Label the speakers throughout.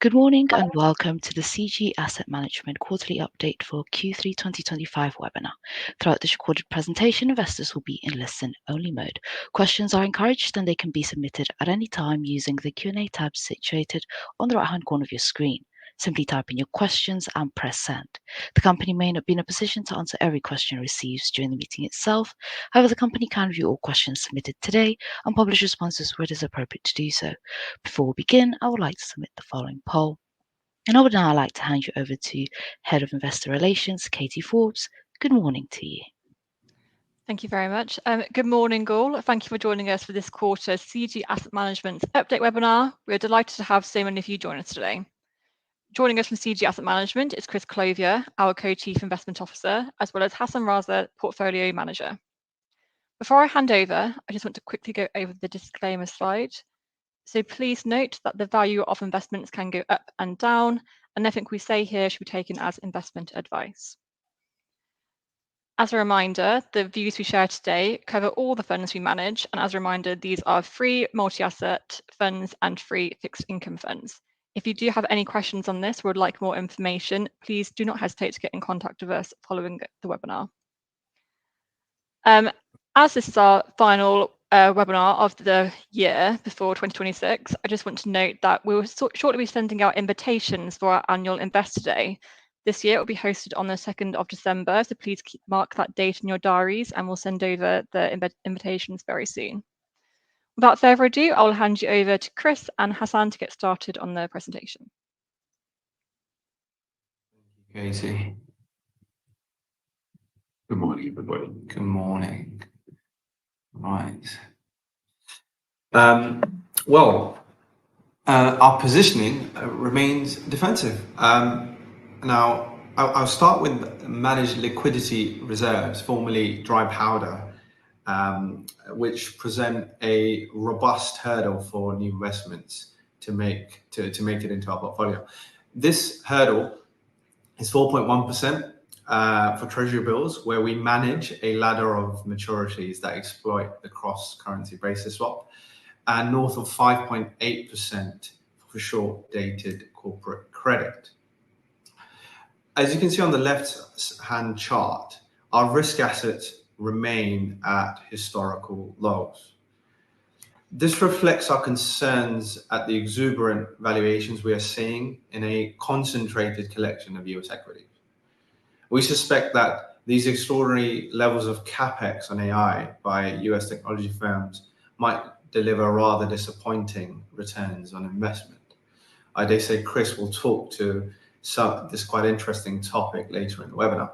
Speaker 1: Good morning and welcome to the CG Asset Management Quarterly Update for Q3 2025 webinar. Throughout this recorded presentation, investors will be in listen-only mode. Questions are encouraged and they can be submitted at any time using the Q&A tab situated on the right-hand corner of your screen. Simply type in your questions and press send. The company may not be in a position to answer every question received during the meeting itself. However, the company can review all questions submitted today and publish responses where it is appropriate to do so. Before we begin, I would like to submit the following poll. And I would now like to hand you over to Head of Investor Relations, Katie Forbes. Good morning to you.
Speaker 2: Thank you very much. Good morning, all. Thank you for joining us for this quarter's CG Asset Management Update webinar. We're delighted to have so many of you join us today. Joining us from CG Asset Management is Chris Clothier, our Co-Chief Investment Officer, as well as Hassan Raza, Portfolio Manager. Before I hand over, I just want to quickly go over the disclaimer slide. So please note that the value of investments can go up and down, and nothing we say here should be taken as investment advice. As a reminder, the views we share today cover all the funds we manage, and as a reminder, these are free multi-asset funds and free fixed income funds. If you do have any questions on this or would like more information, please do not hesitate to get in contact with us following the webinar. As this is our final webinar of the year before 2026, I just want to note that we will shortly be sending out invitations for our annual Investor Day. This year it will be hosted on the 2nd of December, so please mark that date in your diaries and we'll send over the invitations very soon. Without further ado, I will hand you over to Chris and Hassan to get started on the presentation.
Speaker 3: Thank you, Katie. Good morning, everybody. Good morning. Right. Our positioning remains defensive. Now, I'll start with managed liquidity reserves, formerly dry powder, which present a robust hurdle for new investments to make it into our portfolio. This hurdle is 4.1% for treasury bills, where we manage a ladder of maturities that exploit the cross-currency basis swap, and north of 5.8% for short-dated corporate credit. As you can see on the left-hand chart, our risk assets remain at historical lows. This reflects our concerns at the exuberant valuations we are seeing in a concentrated collection of US equities. We suspect that these extraordinary levels of capex on AI by US technology firms might deliver rather disappointing returns on investment. I dare say Chris will talk to this quite interesting topic later in the webinar.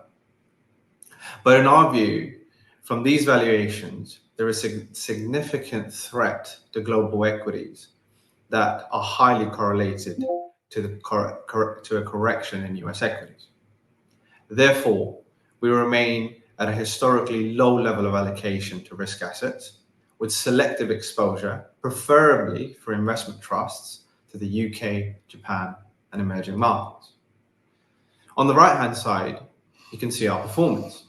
Speaker 3: But in our view, from these valuations, there is a significant threat to global equities that are highly correlated to a correction in US equities. Therefore, we remain at a historically low level of allocation to risk assets, with selective exposure, preferably for investment trusts, to the UK, Japan, and emerging markets. On the right-hand side, you can see our performance.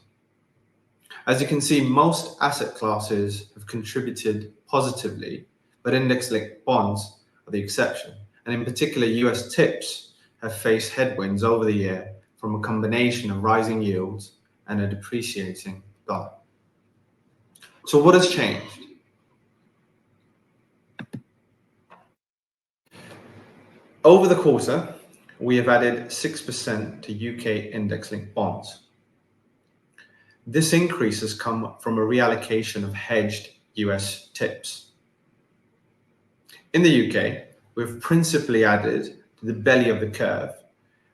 Speaker 3: As you can see, most asset classes have contributed positively, but index-linked bonds are the exception. And in particular, US TIPS have faced headwinds over the year from a combination of rising yields and a depreciating dollar. So what has changed? Over the quarter, we have added 6% to UK index-linked bonds. This increase has come from a reallocation of hedged US TIPS. In the UK, we've principally added to the belly of the curve,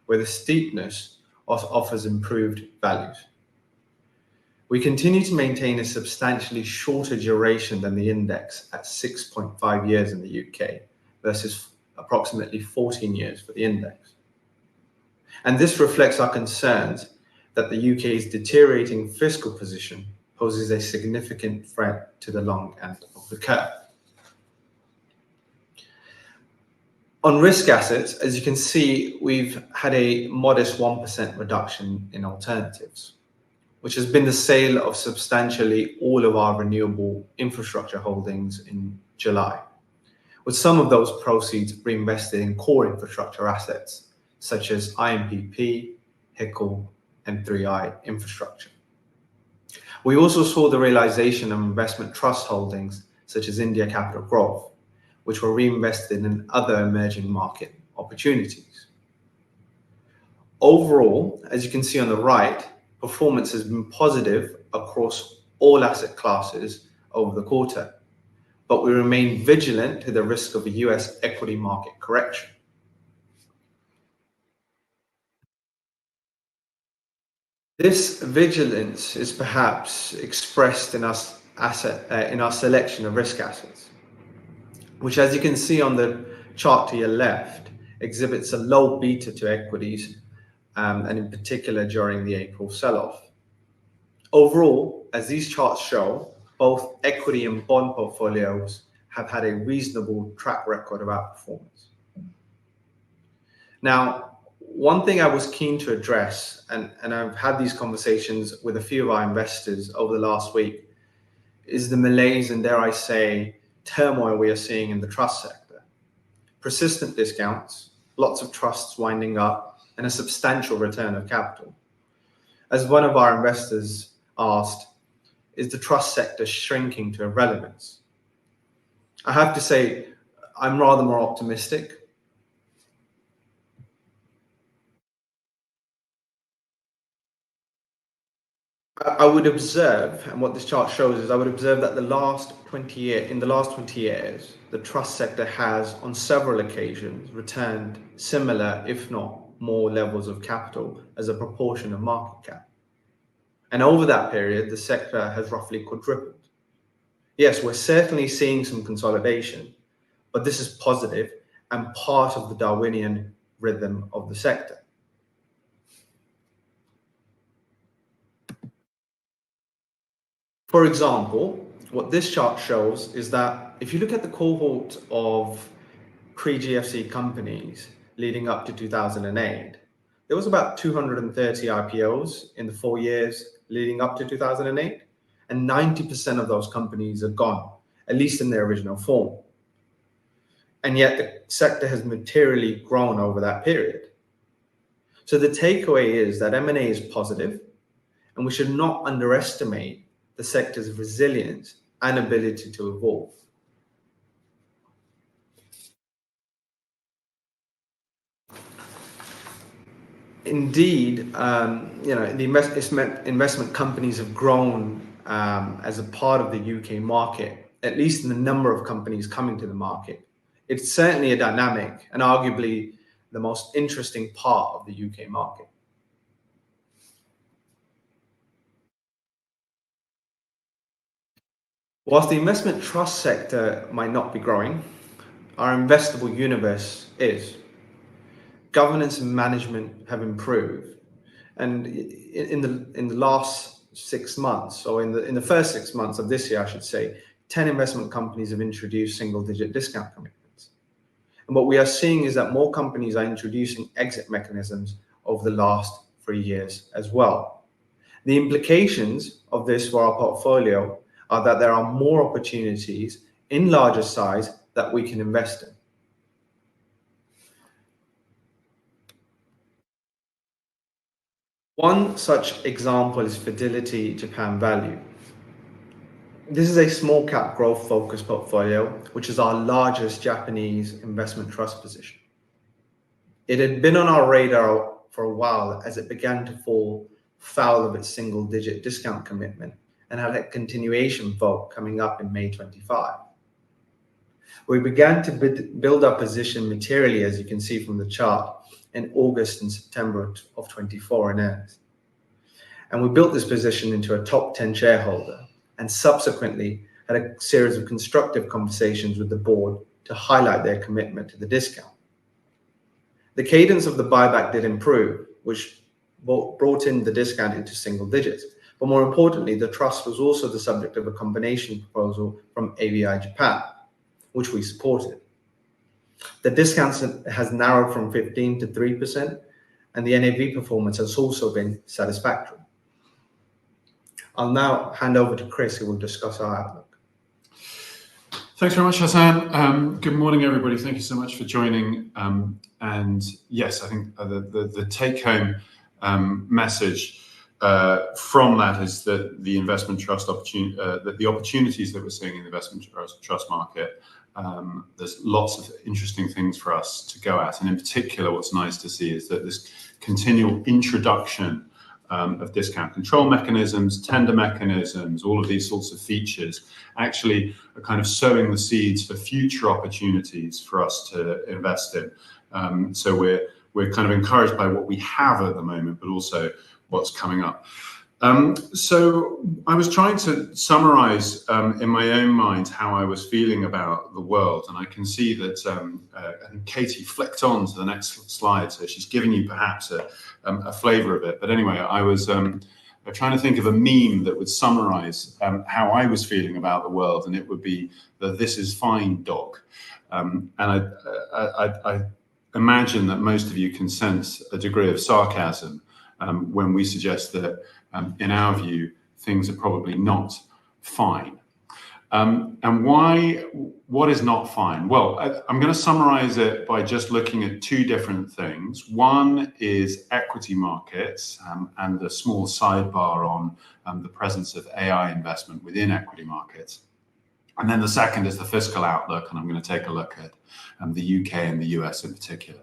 Speaker 3: where the steepness offers improved values. We continue to maintain a substantially shorter duration than the index at 6.5 years in the UK versus approximately 14 years for the index. And this reflects our concerns that the UK's deteriorating fiscal position poses a significant threat to the long end of the curve. On risk assets, as you can see, we've had a modest 1% reduction in alternatives, which has been the sale of substantially all of our renewable infrastructure holdings in July. with some of those proceeds reinvested in core infrastructure assets such as IMPP, HICL, and 3i infrastructure. We also saw the realization of investment trust holdings such as India Capital Growth, which were reinvested in other emerging market opportunities. Overall, as you can see on the right, performance has been positive across all asset classes over the quarter, but we remain vigilant to the risk of a US equity market correction. This vigilance is perhaps expressed in our selection of risk assets, which, as you can see on the chart to your left, exhibits a low beta to equities, and in particular during the April sell-off. Overall, as these charts show, both equity and bond portfolios have had a reasonable track record of outperformance. Now, one thing I was keen to address, and I've had these conversations with a few of our investors over the last week, is the malaise and, dare I say, turmoil we are seeing in the trust sector. Persistent discounts, lots of trusts winding up, and a substantial return of capital. As one of our investors asked, is the trust sector shrinking to irrelevance? I have to say, I'm rather more optimistic. I would observe, and what this chart shows is I would observe that in the last 20 years, the trust sector has on several occasions returned similar, if not more, levels of capital as a proportion of market cap. And over that period, the sector has roughly quadrupled. Yes, we're certainly seeing some consolidation, but this is positive and part of the Darwinian rhythm of the sector. For example, what this chart shows is that if you look at the cohort of pre-GFC companies leading up to 2008, there was about 230 IPOs in the 4 years leading up to 2008, and 90% of those companies are gone, at least in their original form. And yet the sector has materially grown over that period. So the takeaway is that M&A is positive, and we should not underestimate the sector's resilience and ability to evolve. Indeed, the investment companies have grown as a part of the UK market, at least in the number of companies coming to the market. It's certainly a dynamic and arguably the most interesting part of the UK market. Whilst the investment trust sector might not be growing, our investable universe is. Governance and management have improved, and in the last 6 months, or in the first 6 months of this year, I should say, 10 investment companies have introduced single-digit discount commitments. And what we are seeing is that more companies are introducing exit mechanisms over the last 3 years as well. The implications of this for our portfolio are that there are more opportunities in larger size that we can invest in. One such example is Fidelity Japan Value. This is a small cap growth focused portfolio, which is our largest Japanese investment trust position. It had been on our radar for a while as it began to fall foul of its single-digit discount commitment and had a continuation vote coming up in May 25. We began to build our position materially, as you can see from the chart, in August and September of 24 in earnest. And we built this position into a top 10 shareholder and subsequently had a series of constructive conversations with the board to highlight their commitment to the discount. The cadence of the buyback did improve, which brought in the discount into single digits. But more importantly, the trust was also the subject of a combination proposal from AVI Japan, which we supported. The discount has narrowed from 15 to 3%, and the NAV performance has also been satisfactory. I'll now hand over to Chris, who will discuss our outlook.
Speaker 4: Thanks very much, Hassan. Good morning, everybody. Thank you so much for joining. And yes, I think the take-home message from that is that the investment trust opportunity, that the opportunities that we're seeing in the investment trust market, there's lots of interesting things for us to go at. And in particular, what's nice to see is that this continual introduction of discount control mechanisms, tender mechanisms, all of these sorts of features actually are kind of sowing the seeds for future opportunities for us to invest in. So we're kind of encouraged by what we have at the moment, but also what's coming up. So I was trying to summarize in my own mind how I was feeling about the world, and I can see that I think Katie flicked on to the next slide, so she's giving you perhaps a flavor of it. But anyway, I was trying to think of a meme that would summarize how I was feeling about the world, and it would be the "This is fine" dog. And I imagine that most of you can sense a degree of sarcasm when we suggest that, in our view, things are probably not fine. And what is not fine? Well, I'm going to summarize it by just looking at two different things. One is equity markets and a small sidebar on the presence of AI investment within equity markets. And then the second is the fiscal outlook, and I'm going to take a look at the UK and the US in particular.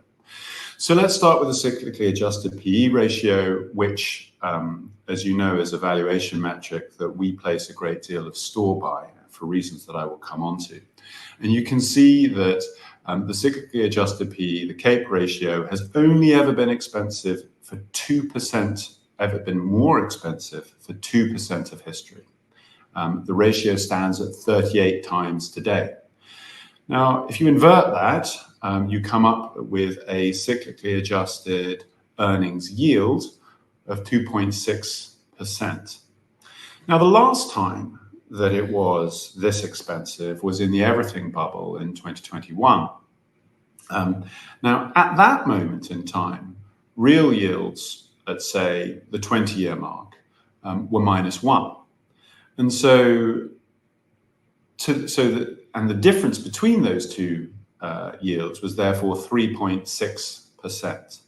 Speaker 4: So let's start with the cyclically adjusted PE ratio, which, as you know, is a valuation metric that we place a great deal of store by for reasons that I will come on to. And you can see that the cyclically adjusted PE, the CAPE ratio, has only ever been expensive for 2%, ever been more expensive for 2% of history. The ratio stands at 38 times today. Now, if you invert that, you come up with a cyclically adjusted earnings yield of 2.6%. Now, the last time that it was this expensive was in the everything bubble in 2021. Now, at that moment in time, real yields at, say, the 20-year mark were -1. And and the difference between those two yields was therefore 3.6%.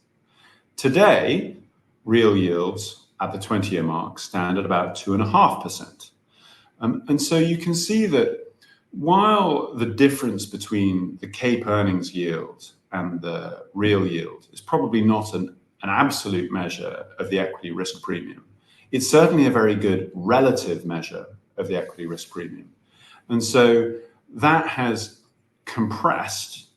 Speaker 4: Today, real yields at the 20-year mark stand at about 2.5%. And so you can see that while the difference between the CAPE earnings yield and the real yield is probably not an absolute measure of the equity risk premium, it's certainly a very good relative measure of the equity risk premium. And so that has compressed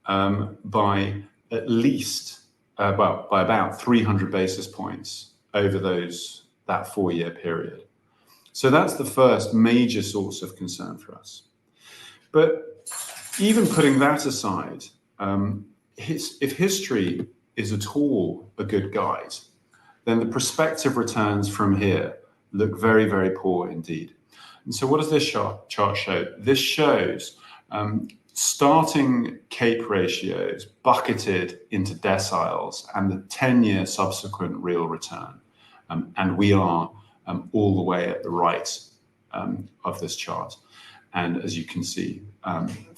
Speaker 4: by at least, by about 300 basis points over that 4-year period. So that's the first major source of concern for us. But even putting that aside, if history is at all a good guide, then the prospective returns from here look very, very poor indeed. And so what does this chart show? This shows starting CAPE ratios bucketed into deciles and the 10-year subsequent real return. And we are all the way at the right of this chart. And as you can see,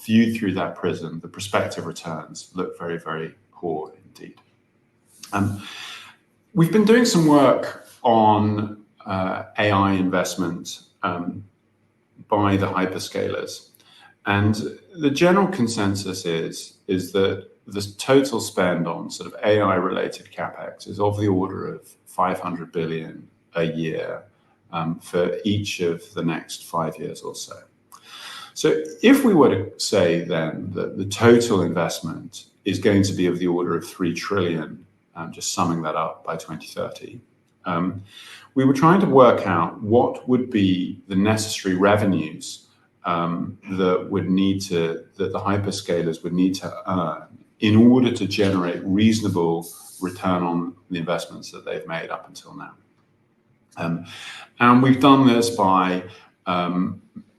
Speaker 4: viewed through that prism, the prospective returns look very, very poor indeed. We've been doing some work on AI investment by the hyperscalers. And the general consensus is that the total spend on sort of AI-related CapEx is of the order of 500 billion a year for each of the next 5 years or so. So if we were to say then that the total investment is going to be of the order of 3 trillion, just summing that up by 2030, we were trying to work out what would be the necessary revenues that the hyperscalers would need to earn in order to generate reasonable return on the investments that they've made up until now. And we've done this by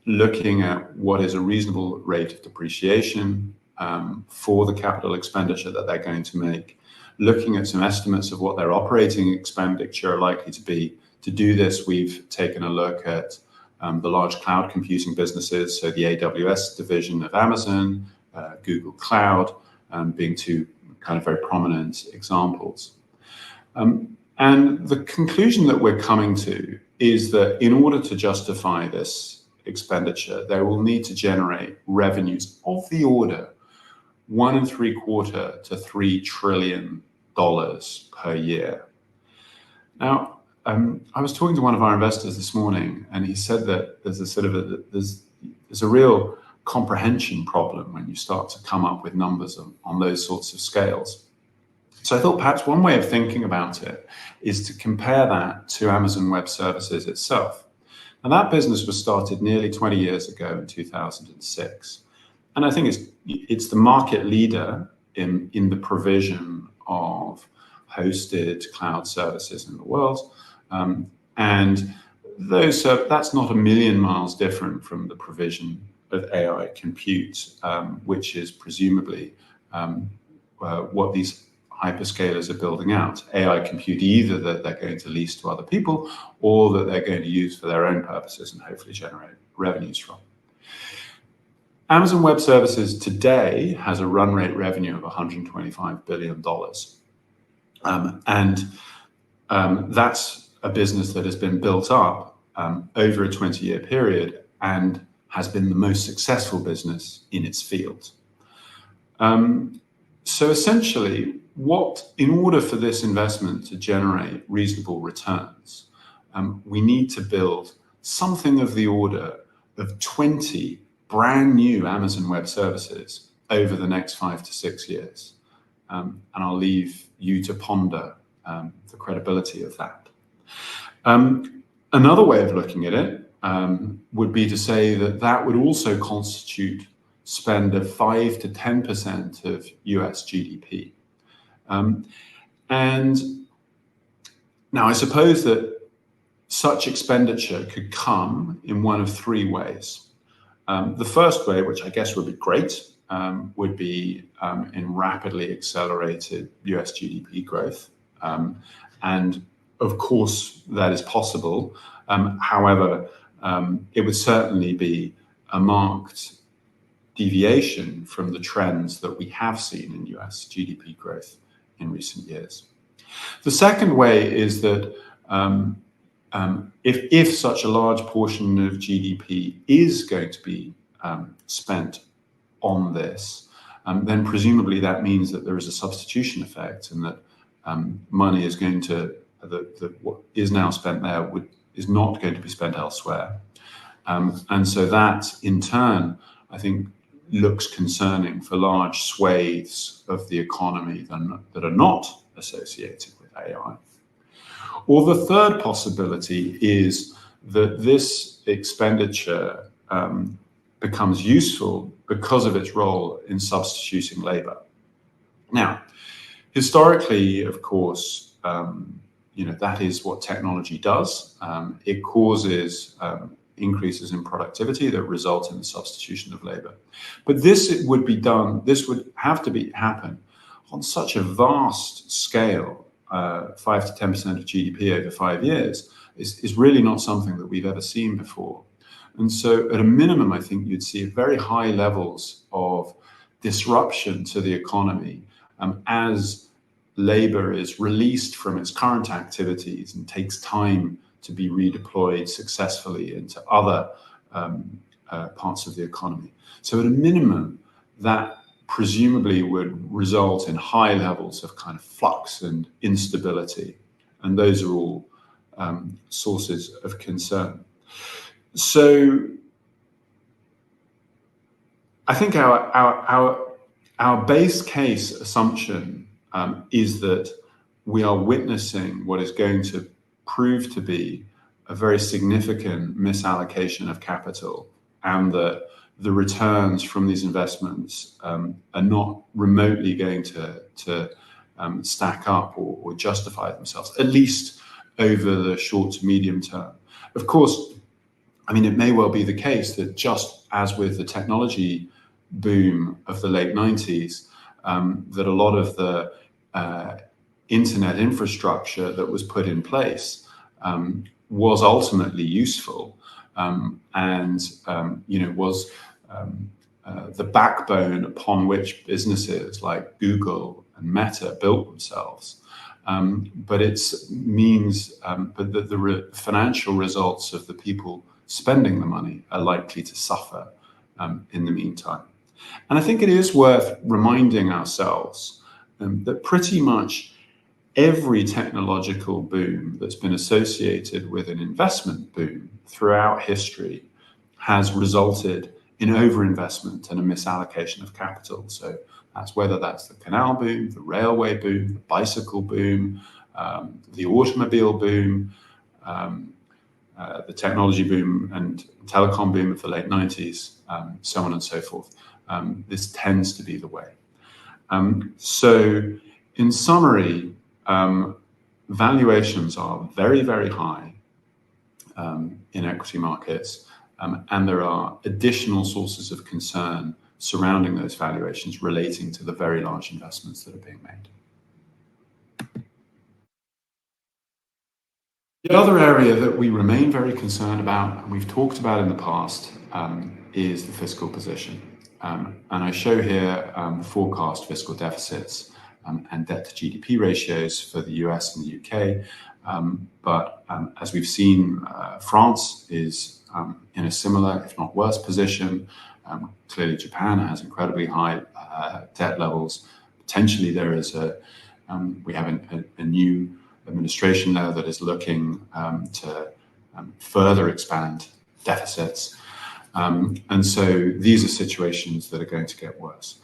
Speaker 4: looking at what is a reasonable rate of depreciation for the capital expenditure that they're going to make, looking at some estimates of what their operating expenditure are likely to be. To do this, we've taken a look at the large cloud computing businesses, so the AWS division of Amazon, Google Cloud, being two kind of very prominent examples. And the conclusion that we're coming to is that in order to justify this expenditure, they will need to generate revenues of the order $1.75 to $3 trillion per year. Now, I was talking to one of our investors this morning, and he said that there's a sort of there's a real comprehension problem when you start to come up with numbers on those sorts of scales. So I thought perhaps one way of thinking about it is to compare that to Amazon Web Services itself. Now, that business was started nearly 20 years ago in 2006. And I think it's the market leader in the provision of hosted cloud services in the world. And that's not a million miles different from the provision of AI compute, which is presumably what these hyperscalers are building out. AI compute, either that they're going to lease to other people or that they're going to use for their own purposes and hopefully generate revenues from. Amazon Web Services today has a run rate revenue of $125 billion. That's a business that has been built up over a 20-year period and has been the most successful business in its field. So essentially, in order for this investment to generate reasonable returns, we need to build something of the order of 20 brand new Amazon Web Services over the next 5 to 6 years. And I'll leave you to ponder the credibility of that. Another way of looking at it would be to say that would also constitute spend of 5 to 10% of US GDP. And now I suppose that such expenditure could come in one of three ways. The first way, which I guess would be great, would be in rapidly accelerated US GDP growth. And of course, that is possible. However, it would certainly be a marked deviation from the trends that we have seen in US GDP growth in recent years. The second way is that if such a large portion of GDP is going to be spent on this, then presumably that means that there is a substitution effect and that money is going to, what is now spent there is not going to be spent elsewhere. And so that in turn, I think, looks concerning for large swathes of the economy that are not associated with AI. Or the third possibility is that this expenditure becomes useful because of its role in substituting labor. Now, historically, of course, that is what technology does. It causes increases in productivity that result in the substitution of labor. But this would have to happen on such a vast scale, 5 to 10% of GDP over 5 years, is really not something that we've ever seen before. And so at a minimum, I think you'd see very high levels of disruption to the economy as labor is released from its current activities and takes time to be redeployed successfully into other parts of the economy. So at a minimum, that presumably would result in high levels of kind of flux and instability. And those are all sources of concern. So I think our base case assumption is that we are witnessing what is going to prove to be a very significant misallocation of capital, and that the returns from these investments are not remotely going to stack up or justify themselves, at least over the short to medium term. Of course, I mean, it may well be the case that just as with the technology boom of the late 90s, that a lot of the internet infrastructure that was put in place was ultimately useful, was the backbone upon which businesses like Google and Meta built themselves. But the financial results of the people spending the money are likely to suffer in the meantime. And I think it is worth reminding ourselves that pretty much every technological boom that's been associated with an investment boom throughout history has resulted in overinvestment and a misallocation of capital. So whether that's the canal boom, the railway boom, the bicycle boom, the automobile boom, the technology boom and telecom boom of the late 90s, so on and so forth. This tends to be the way. So in summary, valuations are very, very high in equity markets, and there are additional sources of concern surrounding those valuations relating to the very large investments that are being made. The other area that we remain very concerned about, and we've talked about in the past, is the fiscal position. And I show here the forecast fiscal deficits and debt to GDP ratios for the US and the UK. But as we've seen, France is in a similar, if not worse, position. Clearly, Japan has incredibly high debt levels. Potentially, there is we have a new administration there that is looking to further expand deficits. And so these are situations that are going to get worse.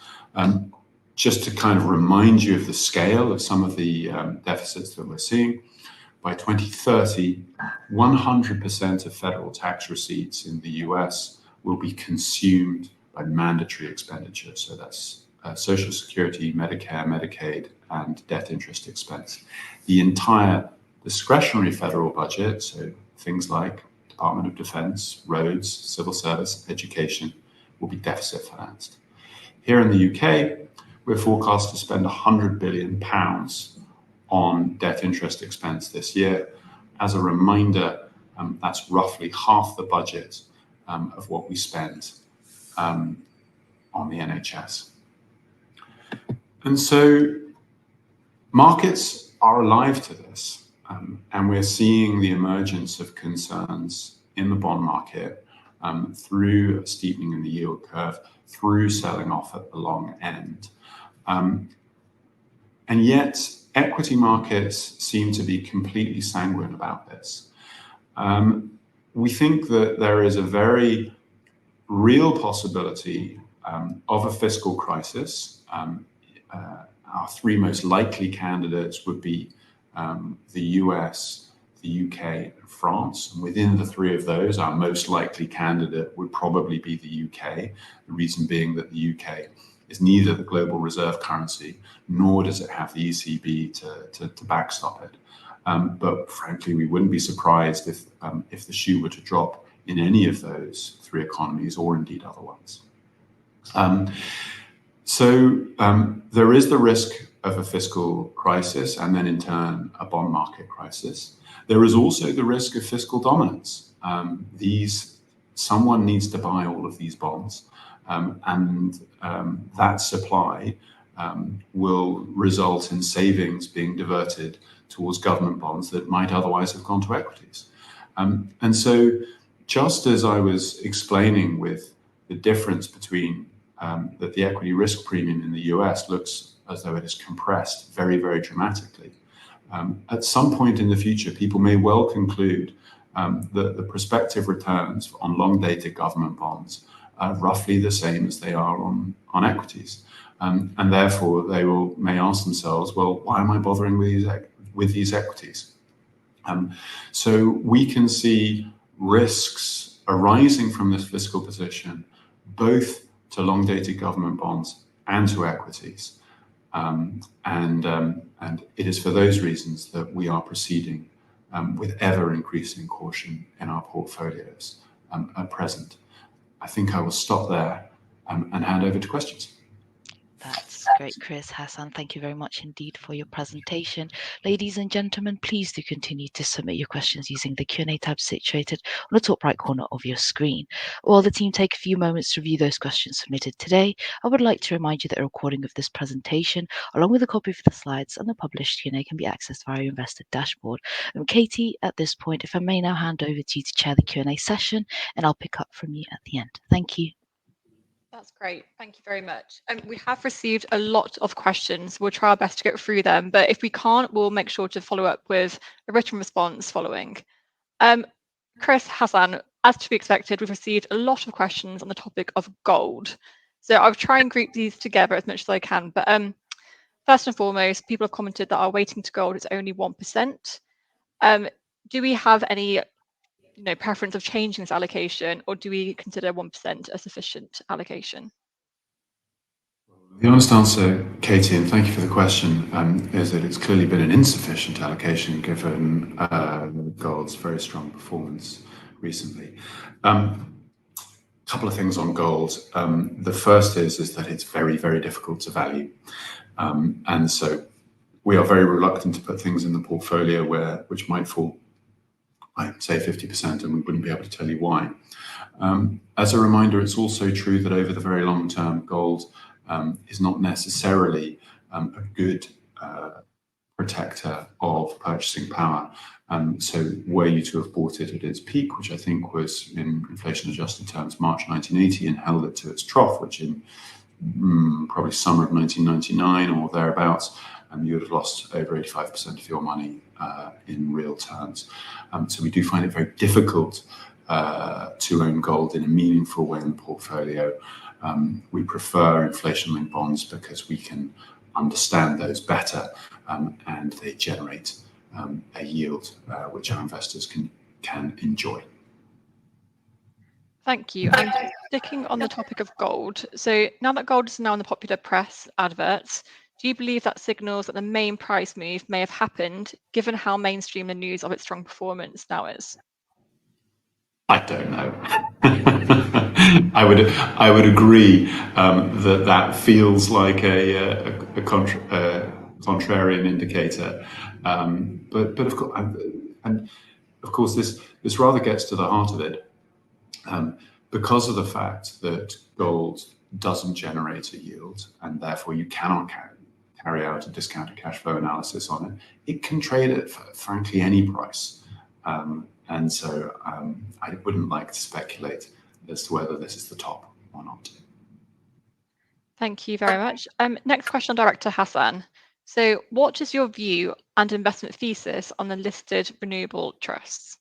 Speaker 4: Just to kind of remind you of the scale of some of the deficits that we're seeing, by 2030, 100% of federal tax receipts in the US will be consumed by mandatory expenditure. So that's Social Security, Medicare, Medicaid, and debt interest expense. The entire discretionary federal budget, so things like Department of Defense, roads, civil service, education, will be deficit financed. Here in the UK, we're forecast to spend £100 billion on debt interest expense this year. As a reminder, that's roughly half the budget of what we spend on the NHS. And so markets are alive to this, and we're seeing the emergence of concerns in the bond market through a steepening in the yield curve, through selling off at the long end. And yet, equity markets seem to be completely sanguine about this. We think that there is a very real possibility of a fiscal crisis. Our three most likely candidates would be the US, the UK, and France. And within the three of those, our most likely candidate would probably be the UK. The reason being that the UK is neither the global reserve currency, nor does it have the ECB to backstop it. But frankly, we wouldn't be surprised if the shoe were to drop in any of those three economies, or indeed other ones. So there is the risk of a fiscal crisis, and then in turn, a bond market crisis. There is also the risk of fiscal dominance. Someone needs to buy all of these bonds, and that supply will result in savings being diverted towards government bonds that might otherwise have gone to equities. And so just as I was explaining with the difference between that the equity risk premium in the US looks as though it is compressed very, very dramatically, at some point in the future, people may well conclude that the prospective returns on long-dated government bonds are roughly the same as they are on equities. And therefore, they may ask themselves, well, why am I bothering with these equities? So we can see risks arising from this fiscal position, both to long-dated government bonds and to equities. And it is for those reasons that we are proceeding with ever-increasing caution in our portfolios at present. I think I will stop there and hand over to questions.
Speaker 1: That's Great, Chris, Hassan, thank you very much indeed for your presentation. Ladies and gentlemen, please do continue to submit your questions using the Q&A tab situated on the top right corner of your screen. While the team take a few moments to review those questions submitted today, I would like to remind you that a recording of this presentation, along with a copy of the slides and the published Q&A, can be accessed via your investor dashboard. Katie, at this point, if I may now hand over to you to chair the Q&A session, and I'll pick up from you at the end. Thank you.
Speaker 2: That's great. Thank you very much. We have received a lot of questions. We'll try our best to get through them, but if we can't, we'll make sure to follow up with a written response following. Chris, Hassan, as to be expected, we've received a lot of questions on the topic of gold. So I'll try and group these together as much as I can. But first and foremost, people have commented that our weighting to gold is only 1%. Do we have any preference of changing this allocation, or do we consider 1% a sufficient allocation?
Speaker 4: The honest answer, Katie, and thank you for the question, is that it's clearly been an insufficient allocation given gold's very strong performance recently. Couple of things on gold. The first is that it's very, very difficult to value. And so we are very reluctant to put things in the portfolio which might fall, I'd say 50%, and we wouldn't be able to tell you why. As a reminder, it's also true that over the very long term, gold is not necessarily a good protector of purchasing power. So were you to have bought it at its peak, which I think was in inflation-adjusted terms March 1980, and held it to its trough, which in probably summer of 1999 or thereabouts, you would have lost over 85% of your money in real terms. So we do find it very difficult to own gold in a meaningful way in the portfolio. We prefer inflation-linked bonds because we can understand those better, and they generate a yield which our investors can enjoy.
Speaker 2: Thank you. And sticking on the topic of gold, so now that gold is now in the popular press adverts, do you believe that signals that the main price move may have happened, given how mainstream the news of its strong performance now is?
Speaker 4: I don't know. I would agree that feels like a contrarian indicator, but of course this rather gets to the heart of it, because of the fact that gold doesn't generate a yield, and therefore you cannot carry out a discounted cash flow analysis on it. It can trade at frankly any price. And so I wouldn't like to speculate as to whether this is the top or not.
Speaker 2: Thank you very much. Next question, Director Hassan. So what is your view and investment thesis on the listed renewable trusts?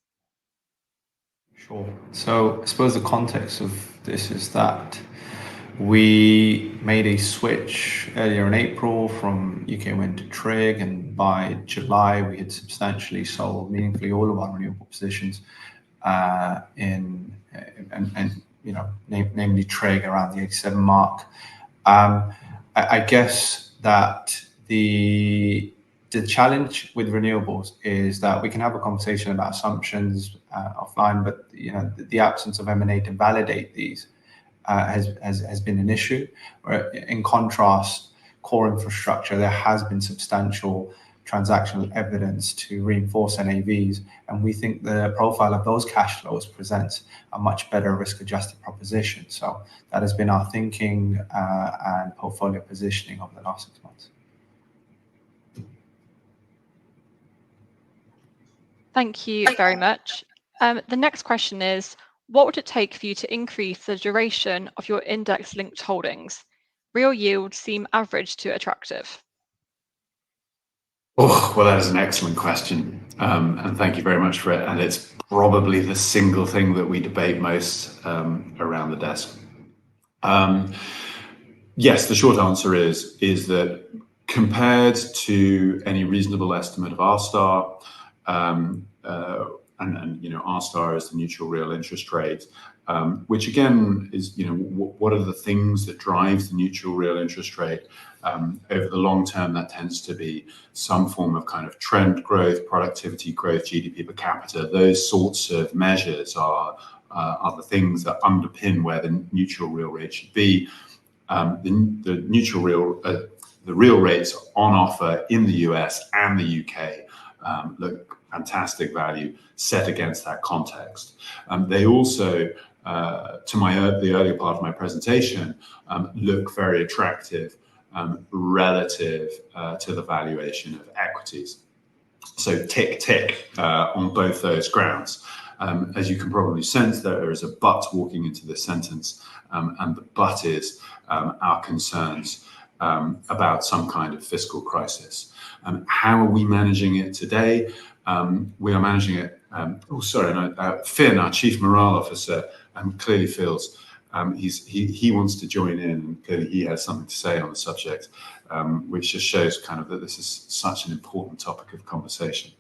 Speaker 3: Sure. So I suppose the context of this is that we made a switch earlier in April from UK wind to TRIG, and by July we had substantially sold meaningfully all of our renewable positions, namely TRIG around the 87 mark. I guess that the challenge with renewables is that we can have a conversation about assumptions offline, but the absence of M&A to validate these has been an issue. In contrast, core infrastructure, there has been substantial transactional evidence to reinforce NAVs, and we think the profile of those cash flows presents a much better risk-adjusted proposition. So that has been our thinking and portfolio positioning over the last 6 months.
Speaker 2: Thank you very much. The next question is, what would it take for you to increase the duration of your index-linked holdings? Real yields seem average to attractive.
Speaker 4: Oh, well, that is an excellent question. And thank you very much for it. And it's probably the single thing that we debate most around the desk. Yes, the short answer is that compared to any reasonable estimate of R-star, and R-star is the neutral real interest rate, which again is what are the things that drives the neutral real interest rate over the long term? That tends to be some form of kind of trend growth, productivity growth, GDP per capita. Those sorts of measures are the things that underpin where the neutral real rate should be. The neutral real the real rates on offer in the US and the UK look fantastic value set against that context. They also, to the earlier part of my presentation, look very attractive relative to the valuation of equities. So tick on both those grounds. As you can probably sense, there is a but walking into this sentence, and the but is our concerns about some kind of fiscal crisis. How are we managing it today? We are managing it. Finn, our Chief Morale Officer, clearly feels he wants to join in, and clearly he has something to say on the subject, which just shows kind of that this is such an important topic of conversation.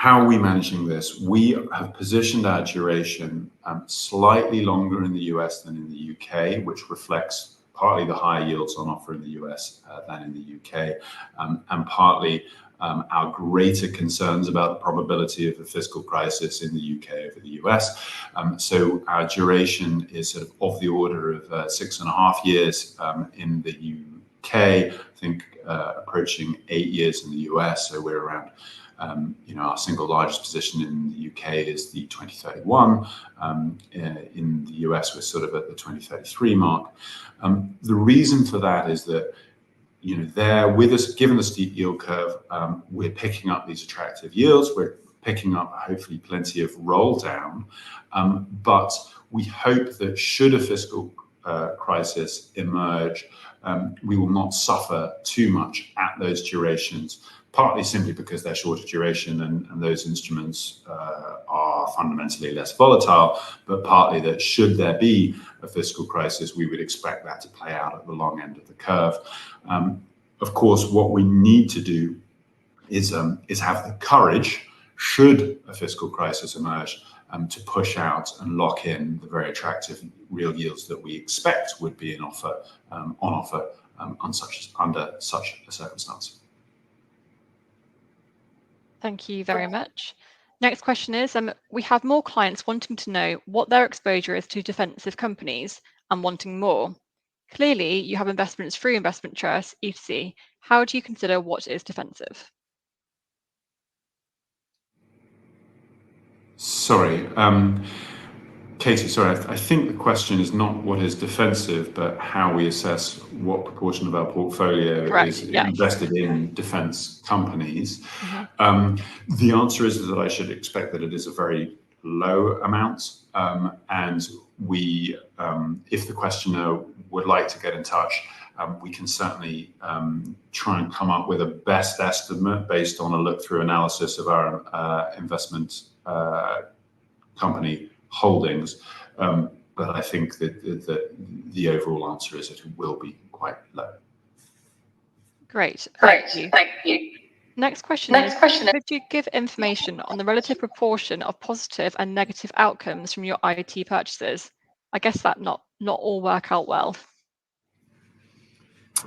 Speaker 4: How are we managing this? We have positioned our duration slightly longer in the US than in the UK, which reflects partly the higher yields on offer in the US than in the UK, and partly our greater concerns about the probability of a fiscal crisis in the UK over the US. So our duration is sort of the order of 6.5 years in the UK, I think approaching 8 years in the US. So we're around, our single largest position in the UK is the 2031. In the US, we're sort of at the 2033 mark. The reason for that is that, there with us, given the steep yield curve, we're picking up these attractive yields. We're picking up hopefully plenty of roll down, but we hope that should a fiscal crisis emerge, we will not suffer too much at those durations, partly simply because they're shorter duration and those instruments are fundamentally less volatile, but partly that should there be a fiscal crisis, we would expect that to play out at the long end of the curve. Of course, what we need to do is have the courage, should a fiscal crisis emerge, to push out and lock in the very attractive real yields that we expect would be on offer under such a circumstance.
Speaker 2: Thank you very much. Next question is, we have more clients wanting to know what their exposure is to defensive companies and wanting more. Clearly, you have investments through investment trusts, etc. How do you consider what is defensive?
Speaker 4: Sorry, Katie, sorry, I think the question is not what is defensive, but how we assess what proportion of our portfolio is invested in defense companies. Mm-hmm. The answer is that I should expect that it is a very low amount, and we, if the questioner would like to get in touch, we can certainly try and come up with a best estimate based on a look-through analysis of our investment company holdings, but I think that the overall answer is that it will be quite low.
Speaker 2: Great, thank you. Next question is, could you give information on the relative proportion of positive and negative outcomes from your IT purchases? I guess that not all work out well.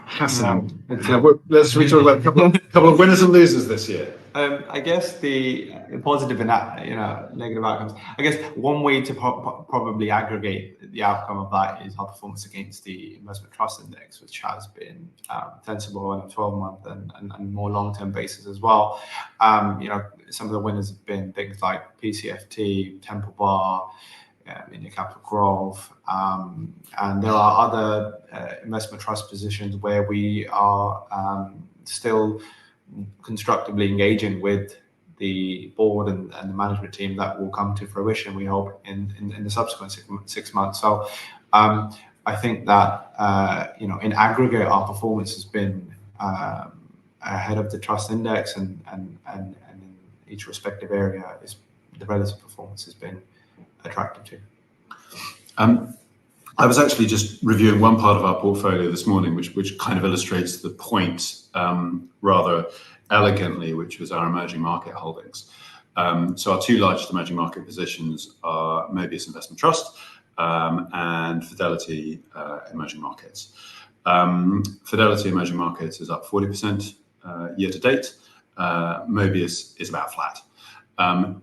Speaker 4: Hassan, let's talk about a couple of winners and losers this year.
Speaker 3: I guess the positive and negative outcomes. I guess one way to probably aggregate the outcome of that is our performance against the investment trust index, which has been sensible on a 12-month and more long-term basis as well. Some of the winners have been things like PCFT, Temple Bar, India Capital Grove, and there are other investment trust positions where we are still constructively engaging with the board and the management team that will come to fruition, we hope, in the subsequent 6 months. So I think that in aggregate, our performance has been ahead of the trust index, and in each respective area, the relative performance has been attractive too.
Speaker 4: I was actually just reviewing one part of our portfolio this morning, which kind of illustrates the point rather elegantly, which was our emerging market holdings. So our two largest emerging market positions are Mobius Investment Trust and Fidelity Emerging Markets. Fidelity Emerging Markets is up 40% year to date. Mobius is about flat.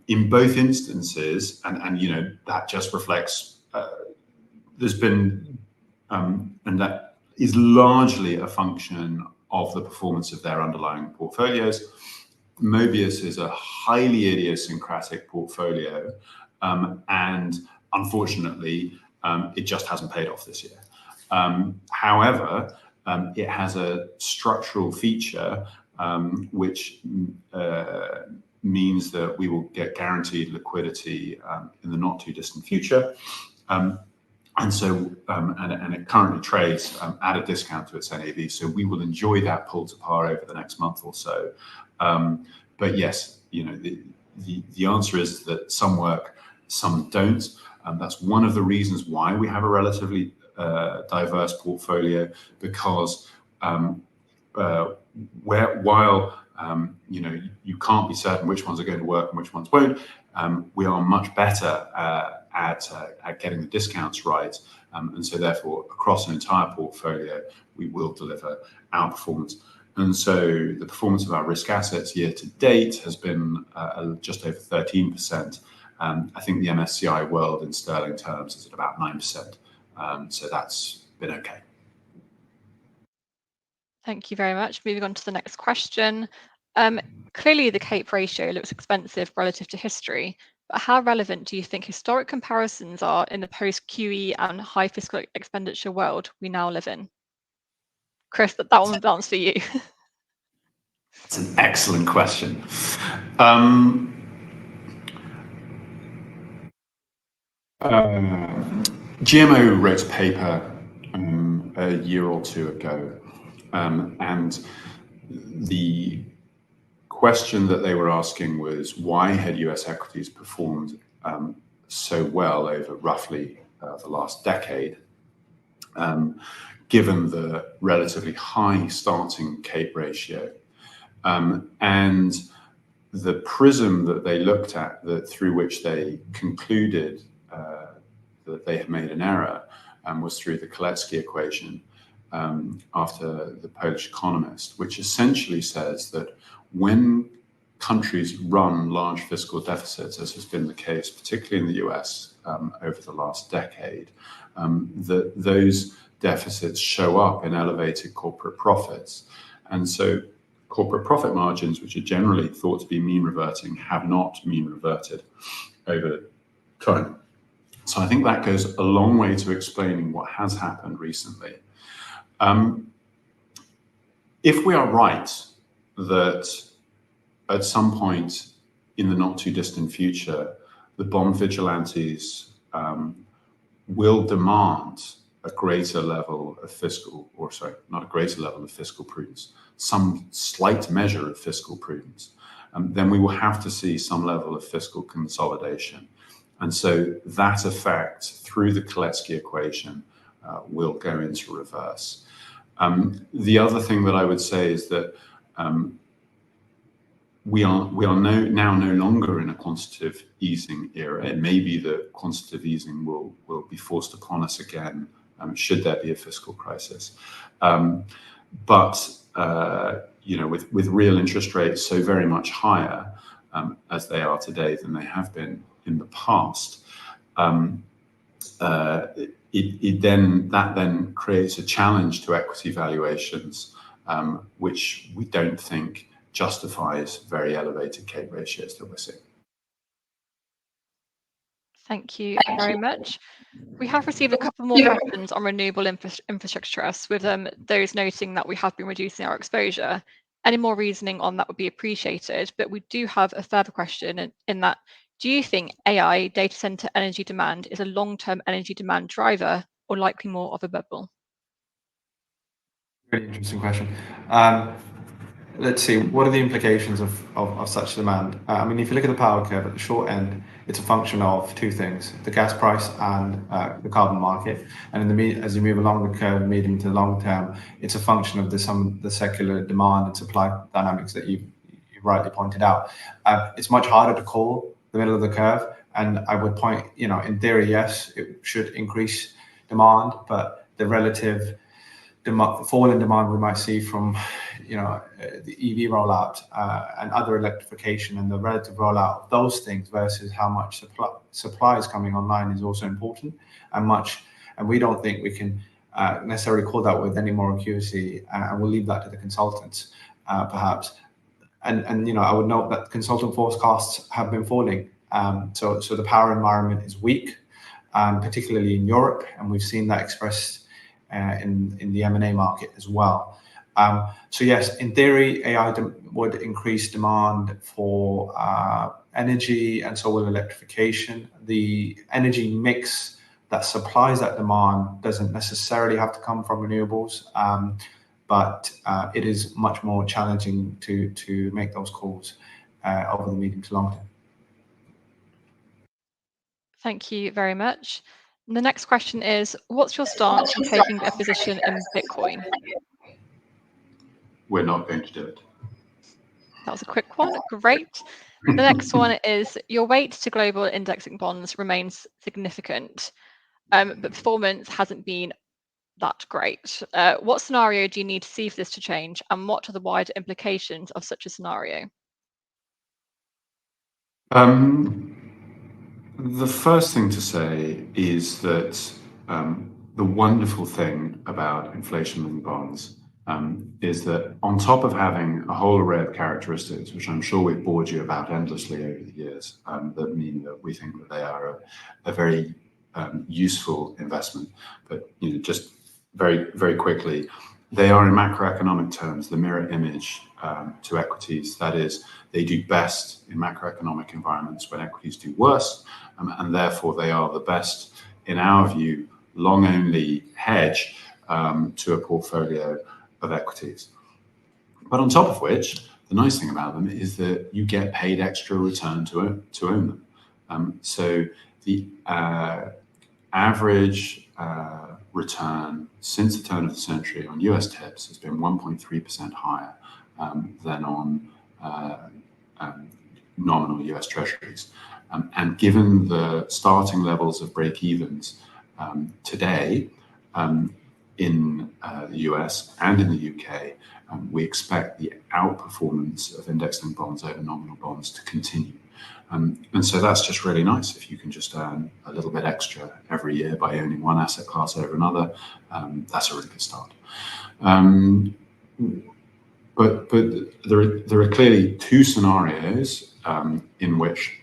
Speaker 4: In both instances, and that just reflects there's been and that is largely a function of the performance of their underlying portfolios. Mobius is a highly idiosyncratic portfolio, and unfortunately, it just hasn't paid off this year. However, it has a structural feature which means that we will get guaranteed liquidity in the not too distant future. And it currently trades at a discount to its NAV. So we will enjoy that pull to par over the next month or so. But yes, the answer is that some work, some don't. That's one of the reasons why we have a relatively diverse portfolio, because while you can't be certain which ones are going to work and which ones won't, we are much better at getting the discounts right, and so therefore across an entire portfolio we will deliver outperformance. And so the performance of our risk assets year to date has been just over 13%. I think the MSCI World in sterling terms is at about 9%. So that's been okay.
Speaker 2: Thank you very much. Moving on to the next question. Clearly the CAPE ratio looks expensive relative to history, but how relevant do you think historic comparisons are in the post-QE and high fiscal expenditure world we now live in? Chris, that one belongs for you.
Speaker 4: That's an excellent question. GMO wrote a paper a year or two ago, and the question that they were asking was, why had US equities performed so well over roughly the last decade, given the relatively high starting CAPE ratio? And the prism that they looked at, through which they concluded that they had made an error, was through the Kalecki equation after the Polish economist, which essentially says that when countries run large fiscal deficits, as has been the case, particularly in the US over the last decade, that those deficits show up in elevated corporate profits. And so corporate profit margins, which are generally thought to be mean reverting, have not mean reverted over time. So I think that goes a long way to explaining what has happened recently. If we are right that at some point in the not too distant future, the bond vigilantes will demand a greater level of fiscal, or sorry, not a greater level of fiscal prudence, some slight measure of fiscal prudence, then we will have to see some level of fiscal consolidation. And so that effect through the Kalecki equation will go into reverse. The other thing that I would say is that we are now no longer in a quantitative easing era. It may be that quantitative easing will be forced upon us again, should there be a fiscal crisis. But with real interest rates so very much higher as they are today than they have been in the past, that then creates a challenge to equity valuations, which we don't think justifies very elevated CAPE ratios that we're seeing.
Speaker 2: Thank you very much. We have received a couple more questions on renewable infrastructure trusts, with those noting that we have been reducing our exposure. Any more reasoning on that would be appreciated, but we do have a further question in that, do you think AI data center energy demand is a long-term energy demand driver or likely more of a bubble?
Speaker 3: Really interesting question. Let's see, what are the implications of such demand? I mean, if you look at the power curve at the short end, it's a function of two things: the gas price and the carbon market. And as you move along the curve, medium to long term, it's a function of the secular demand and supply dynamics that you rightly pointed out. It's much harder to call the middle of the curve, and I would point, in theory, yes, it should increase demand, but the relative fall in demand we might see from the EV rollout and other electrification, and the relative rollout of those things versus how much supply is coming online is also important, and we don't think we can necessarily call that with any more accuracy, and we'll leave that to the consultants, perhaps. And I would note that consultant forecasts have been falling. So the power environment is weak, particularly in Europe, and we've seen that expressed in the M&A market as well. So yes, in theory, AI would increase demand for energy, and so will electrification. The energy mix that supplies that demand doesn't necessarily have to come from renewables, but it is much more challenging to make those calls over the medium to long term.
Speaker 2: Thank you very much. And the next question is, what's your stance on taking a position in Bitcoin?
Speaker 4: We're not going to do it.
Speaker 2: That was a quick one. Great. The next one is, your weight to global indexing bonds remains significant, but performance hasn't been that great. What scenario do you need to see for this to change, and what are the wider implications of such a scenario?
Speaker 4: The first thing to say is that the wonderful thing about inflation-linked bonds is that on top of having a whole array of characteristics, which I'm sure we've bored you about endlessly over the years, that mean that we think that they are a very useful investment. But just very, very quickly, they are in macroeconomic terms the mirror image to equities. That is, they do best in macroeconomic environments when equities do worse, and therefore they are the best, in our view, long-only hedge to a portfolio of equities. But on top of which, the nice thing about them is that you get paid extra return to own them. So the average return since the turn of the century on US TIPS has been 1.3% higher than on nominal US Treasuries. And given the starting levels of break-evens today in the US and in the UK, we expect the outperformance of index-linked bonds over nominal bonds to continue. And so that's just really nice. If you can just earn a little bit extra every year by owning one asset class over another, that's a really good start. But there are clearly two scenarios in which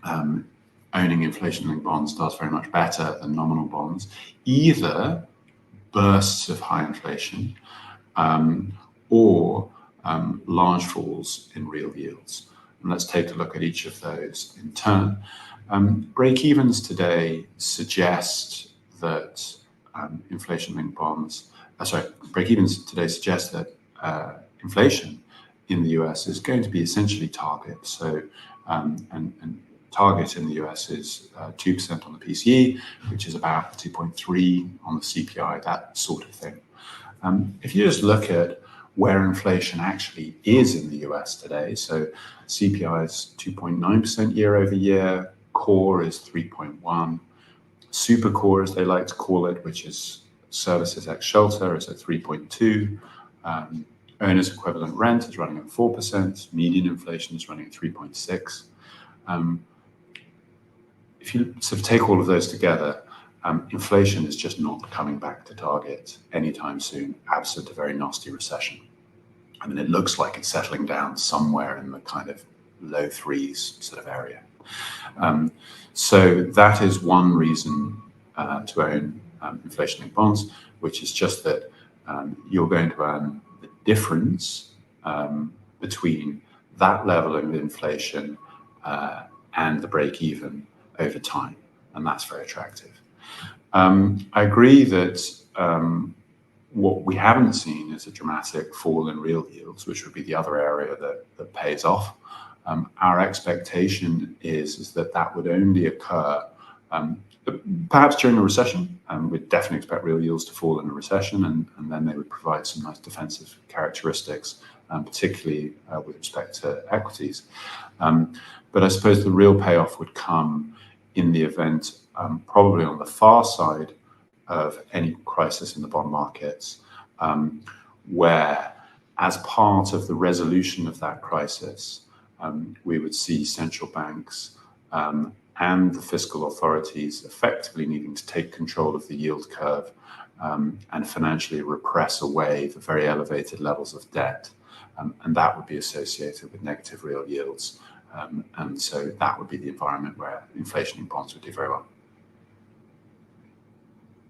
Speaker 4: owning inflation-linked bonds does very much better than nominal bonds. Either bursts of high inflation or large falls in real yields. And let's take a look at each of those in turn. Break-evens today suggest that inflation-linked bonds, break-evens today suggest that inflation in the US is going to be essentially target. So, and target in the US is 2% on the PCE, which is about 2.3 on the CPI, that sort of thing. If you just look at where inflation actually is in the US today, so CPI is 2.9% year over year, core is 3.1, super core, as they like to call it, which is services ex shelter, is at 3.2. Owner's equivalent rent is running at 4%. Median inflation is running at 3.6. If you sort of take all of those together, inflation is just not coming back to target anytime soon, absent a very nasty recession. I mean, it looks like it's settling down somewhere in the kind of low threes sort of area. So that is one reason to own inflation-linked bonds, which is just that you're going to earn the difference between that level of inflation and the break-even over time, and that's very attractive. I agree that what we haven't seen is a dramatic fall in real yields, which would be the other area that pays off. Our expectation is that that would only occur perhaps during a recession. We'd definitely expect real yields to fall in a recession, and then they would provide some nice defensive characteristics, particularly with respect to equities. But I suppose the real payoff would come in the event, probably on the far side of any crisis in the bond markets, where as part of the resolution of that crisis, we would see central banks and the fiscal authorities effectively needing to take control of the yield curve and financially repress away the very elevated levels of debt. And that would be associated with negative real yields. And so that would be the environment where inflation in bonds would do very well.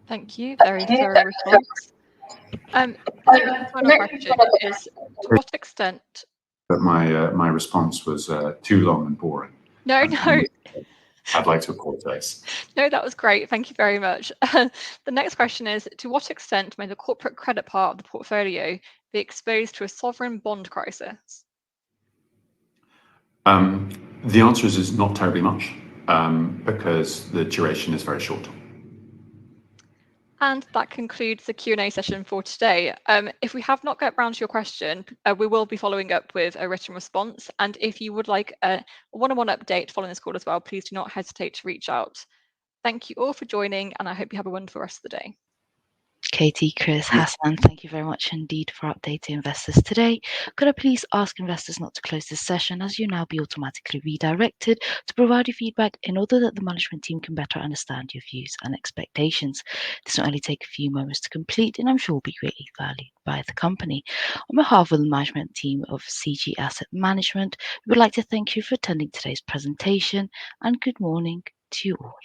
Speaker 2: Thank you. Very thorough response. The final question is, to what extent...
Speaker 4: But my response was too long and boring.
Speaker 2: No.
Speaker 4: I'd like to apologise.
Speaker 2: No, that was great. Thank you very much. The next question is, to what extent may the corporate credit part of the portfolio be exposed to a sovereign bond crisis?
Speaker 4: The answer is not terribly much, because the duration is very short.
Speaker 2: And that concludes the Q&A session for today. If we have not got around to your question, we will be following up with a written response. And if you would like a one-on-one update following this call as well, please do not hesitate to reach out. Thank you all for joining, and I hope you have a wonderful rest of the day.
Speaker 1: Katie, Chris, Hassan, thank you very much indeed for updating investors today. Could I please ask investors not to close this session, as you now be automatically redirected to provide your feedback in order that the management team can better understand your views and expectations. This will only take a few moments to complete, and I'm sure will be greatly valued by the company. On behalf of the management team of CG Asset Management, we would like to thank you for attending today's presentation, and good morning to you all.